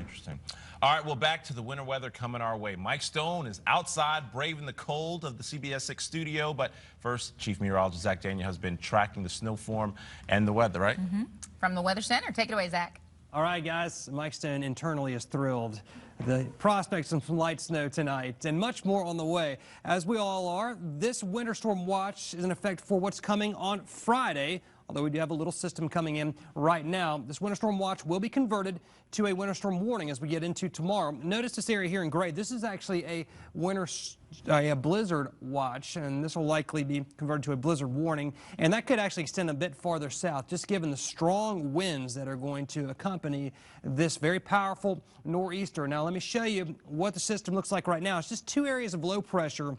Interesting. All right, well, back to the winter weather coming our way. Mike Stone is outside braving the cold of the CBS 6 studio. But first, Chief Meteorologist Zach Daniel has been tracking the snow form and the weather, right? From the Weather Center. Take it away, Zach. All right, guys. Mike Stone internally is thrilled. The prospects of some light snow tonight and much more on the way. As we all are, this winter storm watch is in effect for what's coming on Friday. Although we do have a little system coming in right now, this winter storm watch will be converted to a winter storm warning as we get into tomorrow. Notice this area here in gray. This is actually a blizzard watch, and this will likely be converted to a blizzard warning. And that could actually extend a bit farther south, just given the strong winds that are going to accompany this very powerful nor'easter. Now, let me show you what the system looks like right now. It's just two areas of low pressure.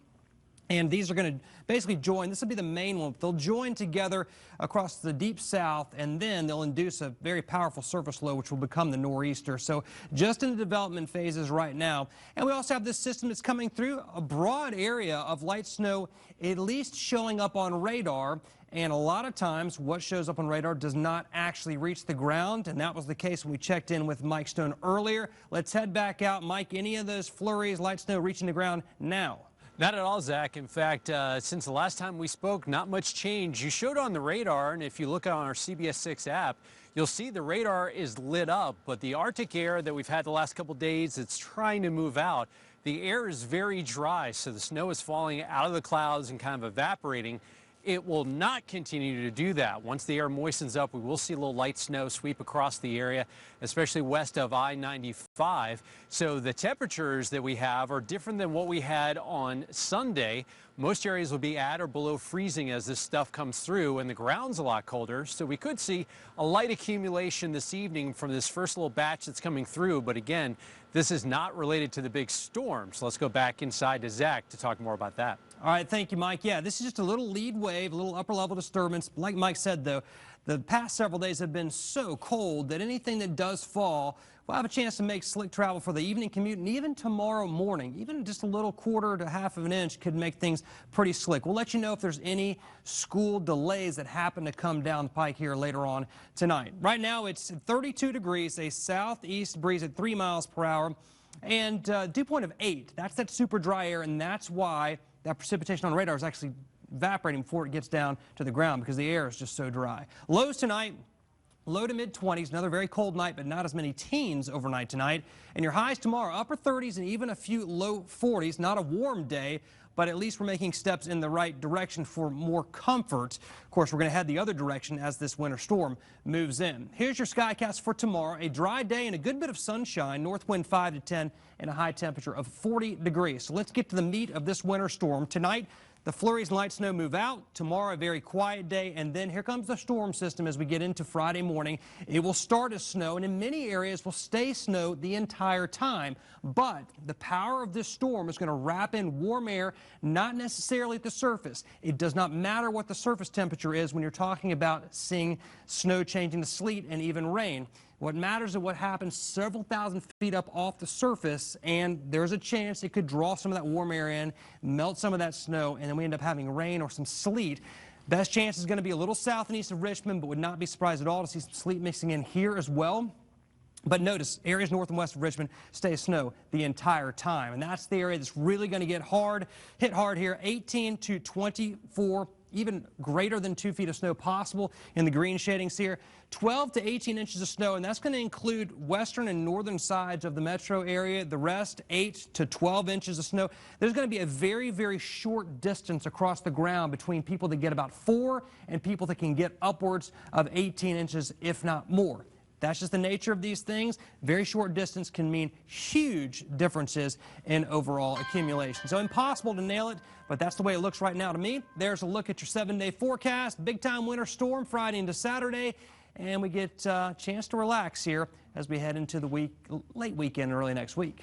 And these are going to basically join. This will be the main one. They'll join together across the deep south, and then they'll induce a very powerful surface low, which will become the nor'easter. So just in the development phases right now. And we also have this system that's coming through a broad area of light snow, at least showing up on radar. And a lot of times what shows up on radar does not actually reach the ground. And that was the case when we checked in with Mike Stone earlier. Let's head back out. Mike, any of those flurries, light snow reaching the ground now? Not at all, Zach. In fact, since the last time we spoke, not much change. You showed on the radar, and if you look on our CBS 6 app, you'll see the radar is lit up, but the Arctic air that we've had the last couple days, it's trying to move out. The air is very dry, so the snow is falling out of the clouds and kind of evaporating. It will not continue to do that. Once the air moistens up, we will see a little light snow sweep across the area, especially west of I-95. So the temperatures that we have are different than what we had on Sunday. Most areas will be at or below freezing as this stuff comes through, and the ground's a lot colder. So we could see a light accumulation this evening from this first little batch that's coming through. But again, this is not related to the big storm. So let's go back inside to Zach to talk more about that. All right, thank you, Mike. Yeah, this is just a little lead wave, a little upper level disturbance. Like Mike said, though, the past several days have been so cold that anything that does fall will have a chance to make slick travel for the evening commute, and even tomorrow morning. Even just a little quarter to half of an inch could make things pretty slick. We'll let you know if there's any school delays that happen to come down the pike here later on tonight. Right now, it's 32 degrees, a southeast breeze at 3 miles per hour, and dew point of 8. That's that super dry air, and that's why that precipitation on radar is actually evaporating before it gets down to the ground because the air is just so dry. Lows tonight, low to mid-20s, another very cold night, but not as many teens overnight tonight. And your highs tomorrow, upper 30s and even a few low 40s. Not a warm day, but at least we're making steps in the right direction for more comfort. Of course, we're going to head the other direction as this winter storm moves in. Here's your skycast for tomorrow. A dry day and a good bit of sunshine, north wind 5 to 10 and a high temperature of 40 degrees. So let's get to the meat of this winter storm. Tonight, the flurries and light snow move out. Tomorrow, a very quiet day. And then here comes the storm system as we get into Friday morning. It will start as snow, and in many areas will stay snow the entire time. But the power of this storm is going to wrap in warm air, not necessarily at the surface. It does not matter what the surface temperature is when you're talking about seeing snow changing to sleet and even rain. What matters is what happens several thousand feet up off the surface, and there's a chance it could draw some of that warm air in, melt some of that snow, and then we end up having rain or some sleet. Best chance is going to be a little south and east of Richmond, but would not be surprised at all to see some sleet mixing in here as well. But notice, areas north and west of Richmond stay snow the entire time, and that's the area that's really going to get hit hard here. 18 to 24, even greater than 2 feet of snow possible in the green shadings here. 12 to 18 inches of snow, and that's going to include western and northern sides of the metro area. The rest, 8 to 12 inches of snow. There's going to be a very, very short distance across the ground between people that get about 4 and people that can get upwards of 18 inches, if not more. That's just the nature of these things. Very short distance can mean huge differences in overall accumulation. So impossible to nail it, but that's the way it looks right now to me. There's a look at your 7-day forecast. Big time winter storm Friday into Saturday, and we get a chance to relax here as we head into the late weekend, early next week.